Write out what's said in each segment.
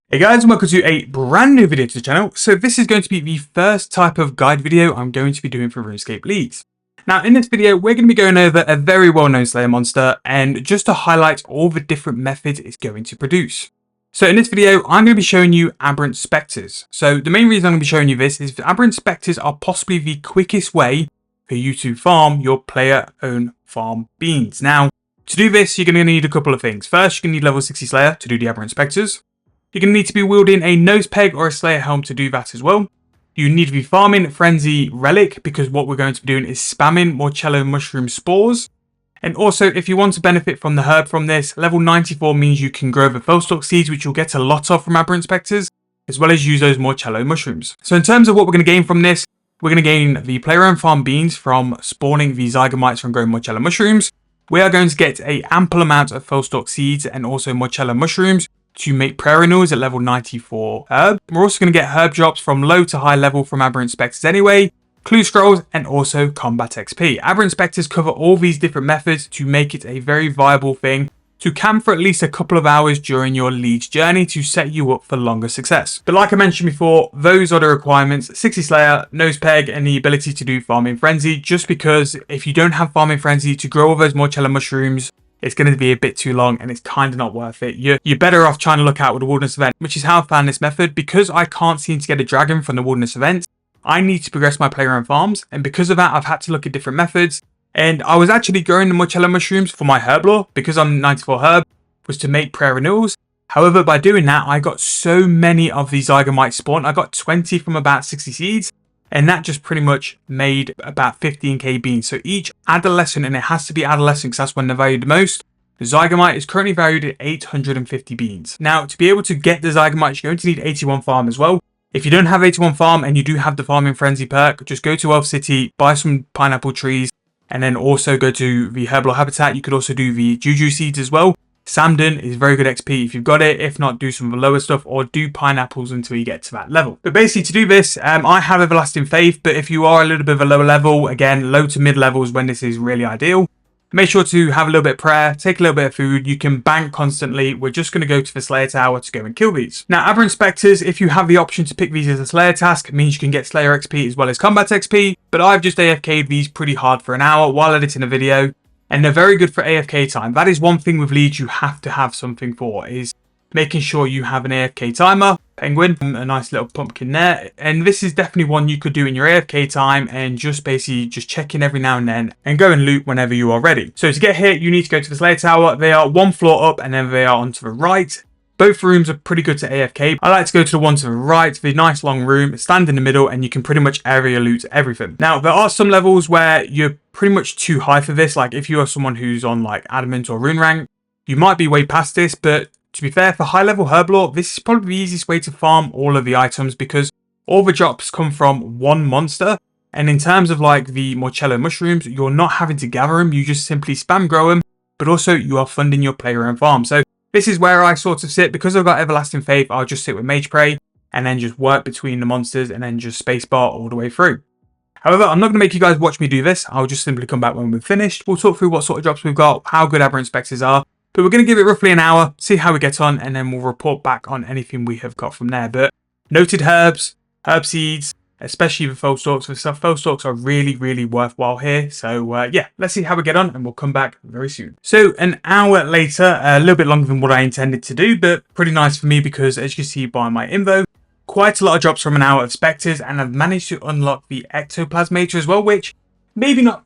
Hey guys, and welcome to a brand new video to the channel. So this is going to be the first type of guide video I'm going to be doing for RuneScape Leagues. Now in this video, we're going to be going over a very well-known Slayer monster and just to highlight all the different methods it's going to produce. So in this video, I'm going to be showing you Aberrant Spectars. So the main reason I'm going to be showing you this is that Aberrant Spectars are possibly the quickest way for you to farm your player-owned farm beans. Now, to do this, you're going to need a couple of things. First, you're going to need level 60 Slayer to do the Aberrant Spectars. You're going to need to be wielding a nose peg or a Slayer helm to do that as well. You need to be farming Frenzy Relic because what we're going to be doing is spamming Morcello Mushroom Spores. And also, if you want to benefit from the herb from this, level 94 means you can grow the Fellstalk Seeds, which you'll get a lot of from Aberrant Spectars, as well as use those Morcello Mushrooms. So in terms of what we're going to gain from this, we're going to gain the player-owned farm beans from spawning the zygomites from growing Morcello Mushrooms. We are going to get an ample amount of Fellstalk Seeds and also Morcello Mushrooms to make prayer renewals at level 94 herb. We're also going to get herb drops from low to high level from Aberrant Spectars anyway, clue scrolls, and also combat XP. Aberrant Spectars cover all these different methods to make it a very viable thing to camp for at least a couple of hours during your League's journey to set you up for longer success. But like I mentioned before, those are the requirements: 60 Slayer, nose peg, and the ability to do Farming Frenzy, just because if you don't have Farming Frenzy to grow all those Morcello Mushrooms, it's going to be a bit too long and it's kind of not worth it. You're better off trying to look out with the Wilderness event, which is how I found this method. Because I can't seem to get a dragon from the Wilderness event, I need to progress my player-owned farms, and because of that, I've had to look at different methods. And I was actually growing the Morcello Mushrooms for my Herblore, because I'm 94 herb, was to make prayer renewals. However, by doing that, I got so many of these zygomites spawn. I got 20 from about 60 seeds. And that just pretty much made about 15k beans. So each adolescent, and it has to be adolescent because that's when they're valued the most, the Zygomite is currently valued at 850 beans. Now, to be able to get the Zygomite, you're going to need 81 farm as well. If you don't have 81 farm and you do have the Farming Frenzy perk, just go to Elf City, buy some pineapple trees, and then also go to the Herblore habitat. You could also do the Juju seeds as well. Samden is very good XP if you've got it. If not, do some of the lower stuff or do pineapples until you get to that level. But basically, to do this, I have Everlasting Faith, but if you are a little bit of a lower level, again, low to mid levels when this is really ideal, make sure to have a little bit of prayer, take a little bit of food. You can bank constantly. We're just going to go to the Slayer Tower to go and kill these. Now, Aberrant Spectars, if you have the option to pick these as a Slayer task, it means you can get Slayer XP as well as Combat XP, but I've just AFK'd these pretty hard for an hour while editing a video. And they're very good for AFK time. That is one thing with Leagues you have to have something for, is making sure you have an AFK timer. Penguin, a nice little pumpkin there. And this is definitely one you could do in your AFK time and just basically just check in every now and then and go and loot whenever you are ready. So to get here, you need to go to the Slayer Tower. They are one floor up and then they are onto the right. Both rooms are pretty good to AFK. I like to go to the one to the right, the nice long room, stand in the middle, and you can pretty much area loot everything. Now, there are some levels where you're pretty much too high for this. Like if you are someone who's on like Adamant or Rune rank, you might be way past this, but to be fair, for high level Herblore, this is probably the easiest way to farm all of the items because all the drops come from one monster. And in terms of like the Morcello Mushrooms, you're not having to gather them. You just simply spam grow them, but also you are funding your player-owned farm. So this is where I sort of sit. Because I've got Everlasting Faith, I'll just sit with Mage Prey and then just work between the monsters and then just spacebar all the way through. However, I'm not going to make you guys watch me do this. I'll just simply come back when we're finished. We'll talk through what sort of drops we've got, how good Aberrant Spectars are. But we're going to give it roughly an hour, see how we get on, and then we'll report back on anything we have got from there. But noted herbs, herb seeds, especially the Fellstalks and stuff. Fellstalks are really, really worthwhile here. So yeah, let's see how we get on and we'll come back very soon. So an hour later, a little bit longer than what I intended to do, but pretty nice for me because as you can see by my info, quite a lot of drops from an hour of Specters, and I've managed to unlock the Ectoplasmator as well, which maybe not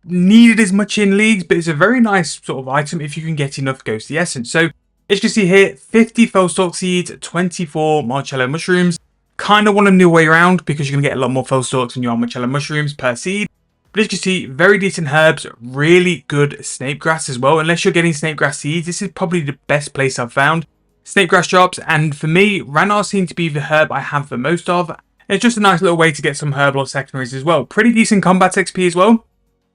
needed as much in Leagues, but it's a very nice sort of item if you can get enough Ghostly Essence. So as you can see here, 50 Fellstalk Seeds, 24 Morcello Mushrooms. Kind of want them the way around because you're going to get a lot more Fellstalks than you are Morcello Mushrooms per seed. But as you can see, very decent herbs, really good Snape Grass as well. Unless you're getting Snape Grass seeds, this is probably the best place I've found Snape Grass drops. And for me, Ranarr seems to be the herb I have the most of. And it's just a nice little way to get some Herblore secondaries as well. Pretty decent combat XP as well.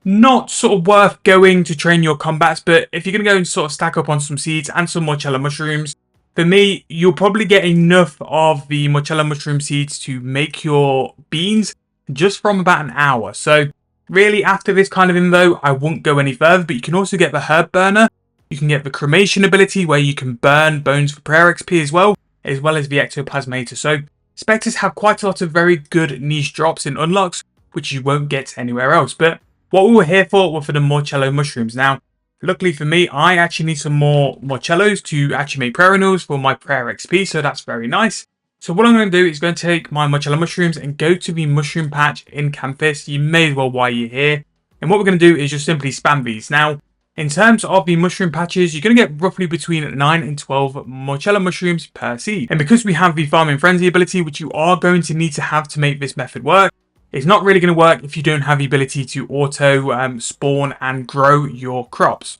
Not sort of worth going to train your combats, but if you're going to go and sort of stack up on some seeds and some Morcello Mushrooms, for me, you'll probably get enough of the Morcello Mushroom seeds to make your beans just from about an hour. So really, after this kind of info, I won't go any further, but you can also get the Herb Burner. You can get the Cremation ability where you can burn bones for prayer XP as well. as well as the ectoplasmator. So specters have quite a lot of very good niche drops and unlocks, which you won't get anywhere else. But what we were here for were for the Morcello mushrooms. Now, luckily for me, I actually need some more Morcellos to actually make prayer renewals for my prayer XP, so that's very nice. So what I'm going to do is going to take my Morcello mushrooms and go to the mushroom patch in campus. You may as well while you're here. And what we're going to do is just simply spam these. Now, in terms of the mushroom patches, you're going to get roughly between 9 and 12 Morcello mushrooms per seed. And because we have the farming frenzy ability, which you are going to need to have to make this method work, it's not really going to work if you don't have the ability to auto spawn and grow your crops.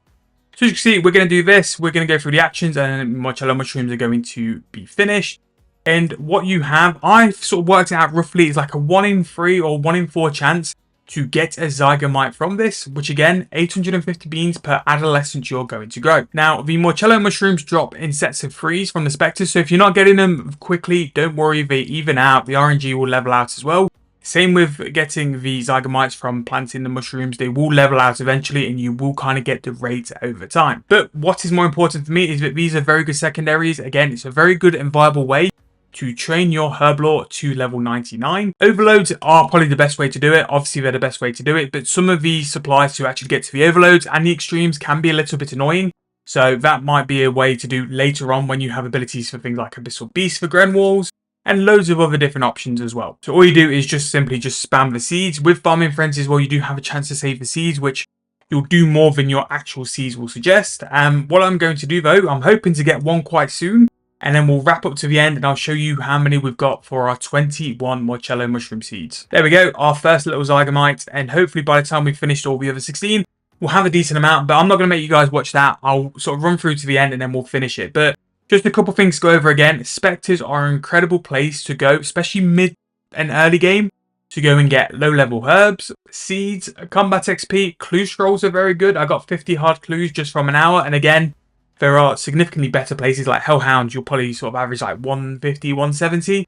So as you can see, we're going to do this. We're going to go through the actions and Morcello mushrooms are going to be finished. And what you have, I've sort of worked it out roughly, is like a 1 in 3 or 1 in 4 chance to get a zygomite from this, which again, 850 beans per adolescent you're going to grow. Now, the Morcello mushrooms drop in sets of 3s from the specters, so if you're not getting them quickly, don't worry, they even out. The RNG will level out as well. Same with getting the zygomites from planting the mushrooms. They will level out eventually and you will kind of get the rate over time. But what is more important for me is that these are very good secondaries. Again, it's a very good and viable way to train your Herblore to level 99. Overloads are probably the best way to do it. Obviously, they're the best way to do it. But some of the supplies to actually get to the overloads and the extremes can be a little bit annoying. So that might be a way to do later on when you have abilities for things like Abyssal Beast for Gren Walls, and loads of other different options as well. So all you do is just simply spam the seeds. With farming frenzy as well, you do have a chance to save the seeds, which you'll do more than your actual seeds will suggest. What I'm going to do though, I'm hoping to get one quite soon, and then we'll wrap up to the end and I'll show you how many we've got for our 21 Morcello mushroom seeds. There we go, our first little zygomite, and hopefully by the time we've finished all the other 16, we'll have a decent amount, but I'm not going to make you guys watch that. I'll sort of run through to the end and then we'll finish it. But just a couple things to go over again. Specters are an incredible place to go, especially mid and early game, to go and get low level herbs, seeds, combat XP. Clue scrolls are very good. I got 50 hard clues just from an hour. And again, there are significantly better places like Hellhounds. You'll probably sort of average like 150, 170.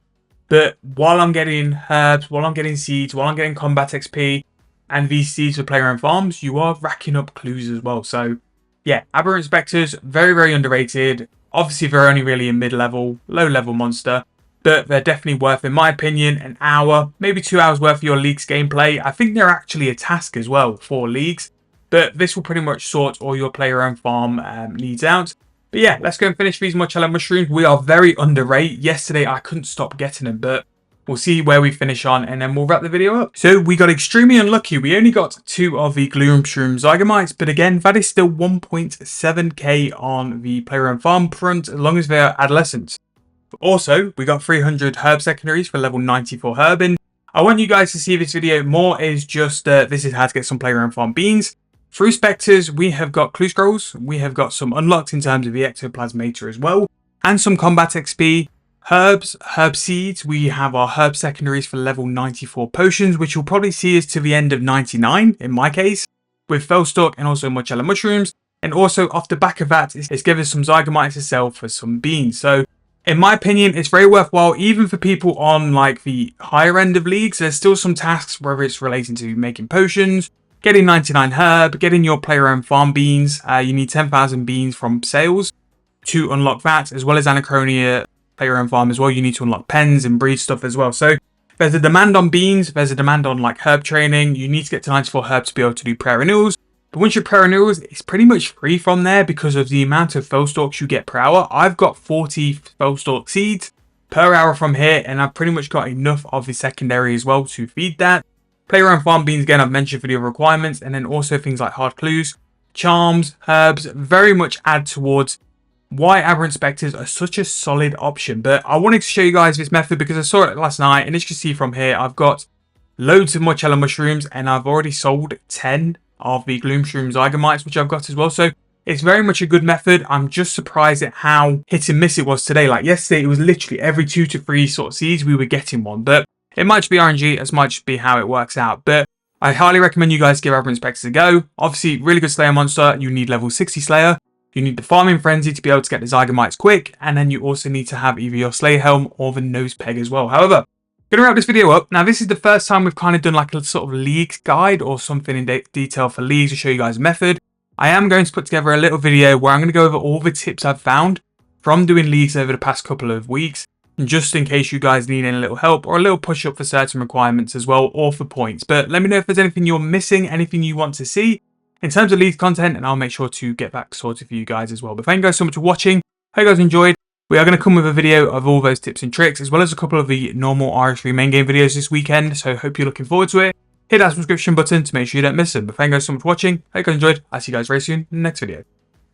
But while I'm getting herbs, while I'm getting seeds, while I'm getting combat XP, and these seeds for player owned farms, you are racking up clues as well. So yeah, Aberrant Spectars, very, very underrated. Obviously, they're only really a mid-level, low-level monster, but they're definitely worth, in my opinion, an hour, maybe 2 hours worth of your League's gameplay. I think they're actually a task as well for Leagues, but this will pretty much sort all your player-owned farm needs out. But yeah, let's go and finish these Morcello mushrooms. We are very underrated. Yesterday, I couldn't stop getting them, but we'll see where we finish on, and then we'll wrap the video up. So we got extremely unlucky. We only got 2 of the Glue Mushroom Zygomites, but again, that is still 1.7k on the player-owned farm front, as long as they're adolescents. Also, we got 300 herb secondaries for level 94 herbing. I want you guys to see this video more is just, this is how to get some player-owned farm beans. Through Specters, we have got clue scrolls. We have got some unlocks in terms of the ectoplasmator as well, and some combat XP. Herbs, herb seeds, we have our herb secondaries for level 94 potions, which you'll probably see is to the end of 99 in my case, with Fellstalk and also Morcello mushrooms. And also off the back of that, it's given us some zygomites to sell for some beans. So in my opinion, it's very worthwhile, even for people on like the higher end of leagues. There's still some tasks, whether it's relating to making potions, getting 99 herb, getting your player owned farm beans. You need 10,000 beans from sales to unlock that, as well as Anachronia player owned farm as well. You need to unlock pens and breed stuff as well. So there's a demand on beans, there's a demand on like herb training. You need to get to 94 herb to be able to do prayer renewals. But once your prayer renewals, it's pretty much free from there because of the amount of Fellstalks you get per hour. I've got 40 Fellstalk seeds per hour from here, and I've pretty much got enough of the secondary as well to feed that. Player owned farm beans, again, I've mentioned for the requirements, and then also things like hard clues, charms, herbs, very much add towards why Aberrant Spectars are such a solid option. But I wanted to show you guys this method because I saw it last night, and as you can see from here, I've got loads of Morcello mushrooms, and I've already sold 10 of the Gloom Shroom Zygomites, which I've got as well. So it's very much a good method. I'm just surprised at how hit and miss it was today. Like yesterday, it was literally every 2 to 3 sort of seeds we were getting one. But it might just be RNG, as might just be how it works out. But I highly recommend you guys give Aberrant Spectars a go. Obviously, really good Slayer monster. You need level 60 Slayer. You need the Farming Frenzy to be able to get the Zygomites quick, and then you also need to have either your Slayer Helm or the Nose Peg as well. However, I'm going to wrap this video up. Now, this is the first time we've kind of done like a sort of Leagues guide or something in detail for Leagues to show you guys a method. I am going to put together a little video where I'm going to go over all the tips I've found from doing leagues over the past couple of weeks, and just in case you guys need any little help or a little push up for certain requirements as well, or for points. But let me know if there's anything you're missing, anything you want to see in terms of league content, and I'll make sure to get that sorted for you guys as well. But thank you guys so much for watching. Hope you guys enjoyed. We are going to come with a video of all those tips and tricks, as well as a couple of the normal RS3 main game videos this weekend, so hope you're looking forward to it. Hit that subscription button to make sure you don't miss them. But thank you guys so much for watching. Hope you guys enjoyed. I'll see you guys very soon in the next video.